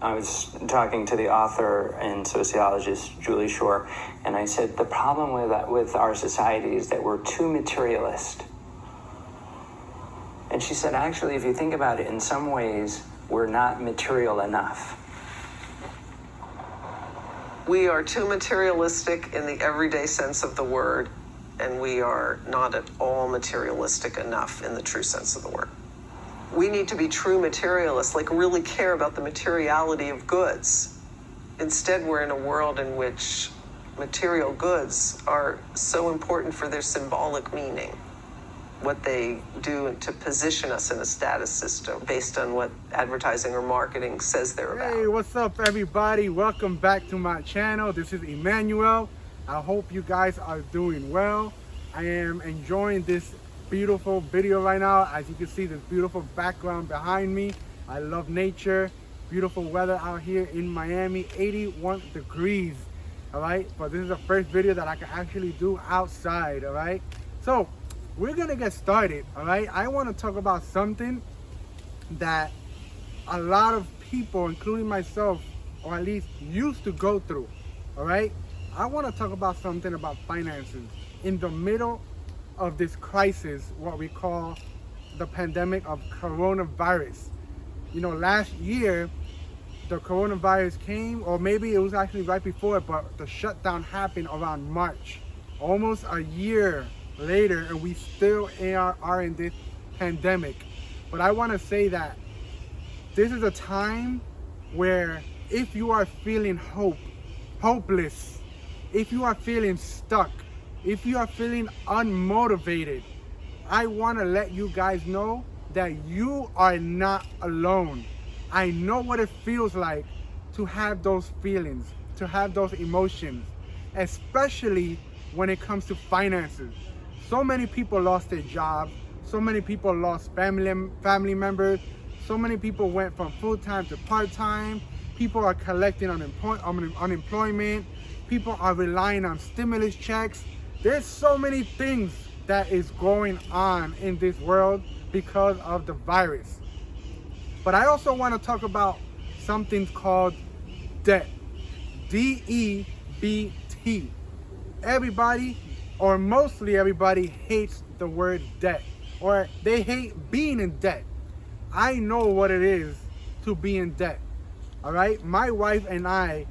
I was talking to the author and sociologist Julie Shore, and I said the problem with our society is that we're too materialist. And she said, actually, if you think about it, in some ways, we're not material enough. We are too materialistic in the everyday sense of the word, and we are not at all materialistic enough in the true sense of the word. We need to be true materialists, like really care about the materiality of goods. Instead, we're in a world in which material goods are so important for their symbolic meaning, what they do to position us in a status system based on what advertising or marketing says they're about. Hey, what's up, everybody? Welcome back to my channel. This is Emmanuel. I hope you guys are doing well. I am enjoying this beautiful video right now. As you can see, this beautiful background behind me. I love nature. Beautiful weather out here in Miami, 81 degrees. All right, but this is the first video that I can actually do outside. All right, so we're gonna get started. All right, I want to talk about something that a lot of people, including myself, or at least used to go through. All right, I want to talk about something about finances in the middle of this crisis, what we call the pandemic of coronavirus. You know, last year the coronavirus came, or maybe it was actually right before, but the shutdown happened around March. Almost a year later, and we still are in this pandemic. But I want to say that this is a time where if you are feeling hopeless, if you are feeling stuck, if you are feeling unmotivated, I want to let you guys know that you are not alone. I know what it feels like to have those feelings, to have those emotions, especially when it comes to finances. So many people lost their jobs. So many people lost family members. So many people went from full-time to part-time. People are collecting unemployment. People are relying on stimulus checks. There's so many things that is going on in this world because of the virus. But I also want to talk about something called debt. D-E-B-T. Everybody, or mostly everybody, hates the word debt, or they hate being in debt. I know what it is to be in debt. All right, my wife and I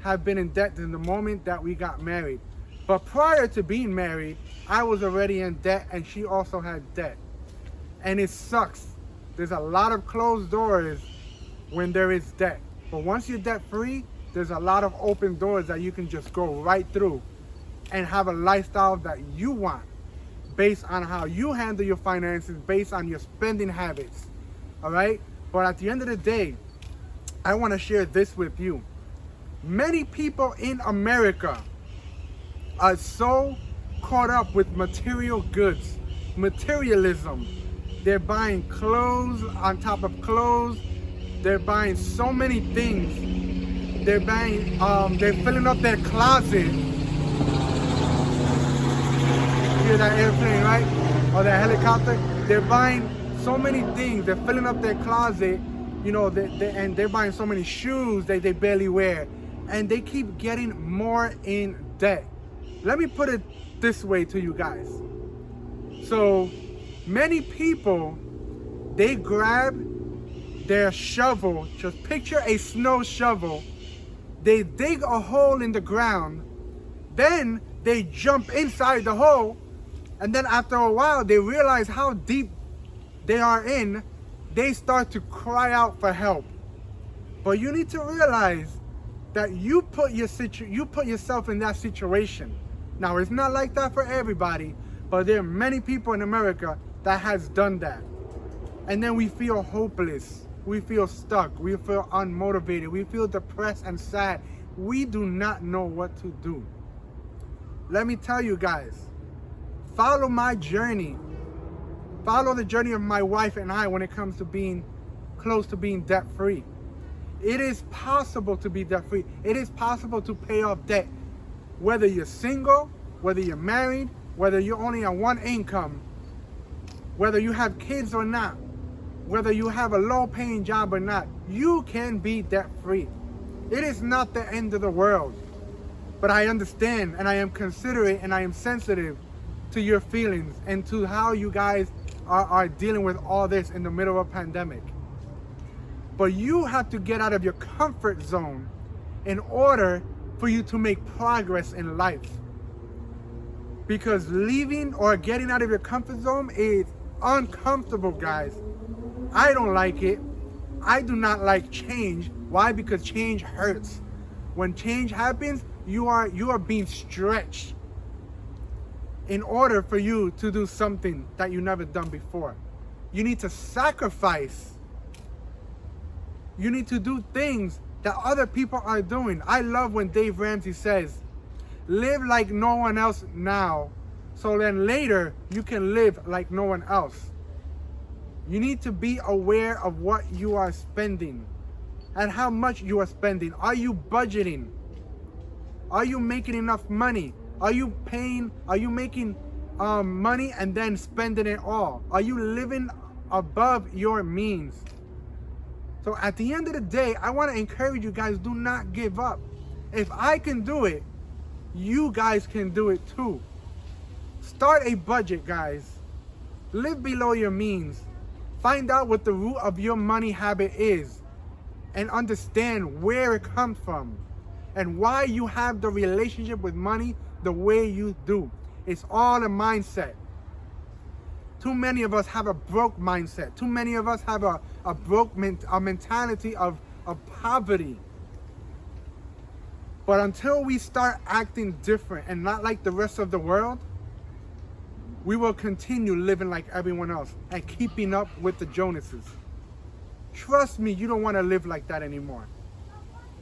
have been in debt since the moment that we got married. But prior to being married, I was already in debt, and she also had debt. And it sucks. There's a lot of closed doors when there is debt. But once you're debt free, there's a lot of open doors that you can just go right through and have a lifestyle that you want, based on how you handle your finances, based on your spending habits. All right? But at the end of the day, I want to share this with you. Many people in America are so caught up with material goods, materialism. They're buying clothes on top of clothes. They're buying so many things. They're buying, they're filling up their closet. You hear that airplane, right? Or that helicopter? They're buying so many things. They're filling up their closet, you know, and they're buying so many shoes that they barely wear. And they keep getting more in debt. Let me put it this way to you guys. So many people, they grab their shovel, just picture a snow shovel, they dig a hole in the ground, then they jump inside the hole, and then after a while they realize how deep they are in, they start to cry out for help. But you need to realize that you put yourself in that situation. Now, it's not like that for everybody, but there are many people in America that has done that. And then we feel hopeless. We feel stuck. We feel unmotivated. We feel depressed and sad. We do not know what to do. Let me tell you guys, follow my journey. Follow the journey of my wife and I when it comes to being close to being debt-free. It is possible to be debt-free. It is possible to pay off debt. Whether you're single, whether you're married, whether you're only on one income, whether you have kids or not, whether you have a low paying job or not, you can be debt free. It is not the end of the world. But I understand and I am considerate and I am sensitive to your feelings and to how you guys are dealing with all this in the middle of a pandemic. But you have to get out of your comfort zone in order for you to make progress in life. Because leaving or getting out of your comfort zone is uncomfortable, guys. I don't like it. I do not like change. Why? Because change hurts. When change happens, you are being stretched in order for you to do something that you never done before. You need to sacrifice. You need to do things that other people are doing. I love when Dave Ramsey says, live like no one else now, so then later you can live like no one else. You need to be aware of what you are spending and how much you are spending. Are you budgeting? Are you making enough money? Are you making money and then spending it all? Are you living above your means? So at the end of the day, I want to encourage you guys, do not give up. If I can do it, you guys can do it too. Start a budget, guys. Live below your means. Find out what the root of your money habit is and understand where it comes from and why you have the relationship with money the way you do. It's all a mindset. Too many of us have a broke mindset. Too many of us have a mentality of poverty. But until we start acting different and not like the rest of the world, we will continue living like everyone else and keeping up with the Jonases. Trust me, you don't want to live like that anymore.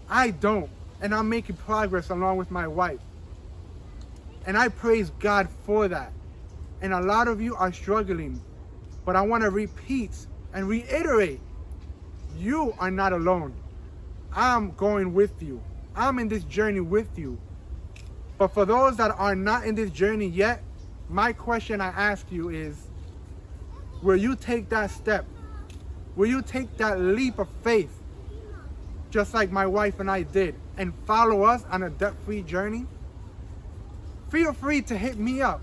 I don't. And I'm making progress along with my wife. And I praise God for that. And a lot of you are struggling. But I want to repeat and reiterate, you are not alone. I'm going with you. I'm in this journey with you. But for those that are not in this journey yet, my question I ask you is, will you take that step? Will you take that leap of faith, just like my wife and I did, and follow us on a debt-free journey? Feel free to hit me up.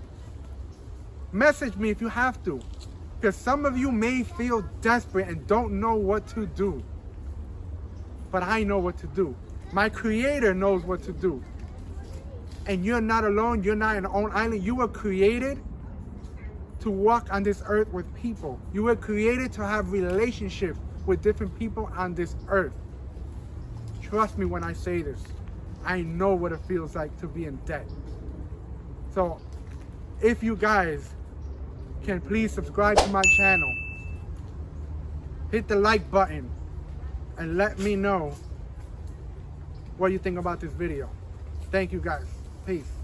Message me if you have to, because some of you may feel desperate and don't know what to do. But I know what to do. My Creator knows what to do. And you're not alone. You're not on your own island. You were created to walk on this earth with people. You were created to have relationships with different people on this earth. Trust me when I say this. I know what it feels like to be in debt. So if you guys can please subscribe to my channel, hit the like button, and let me know what you think about this video. Thank you guys. Peace.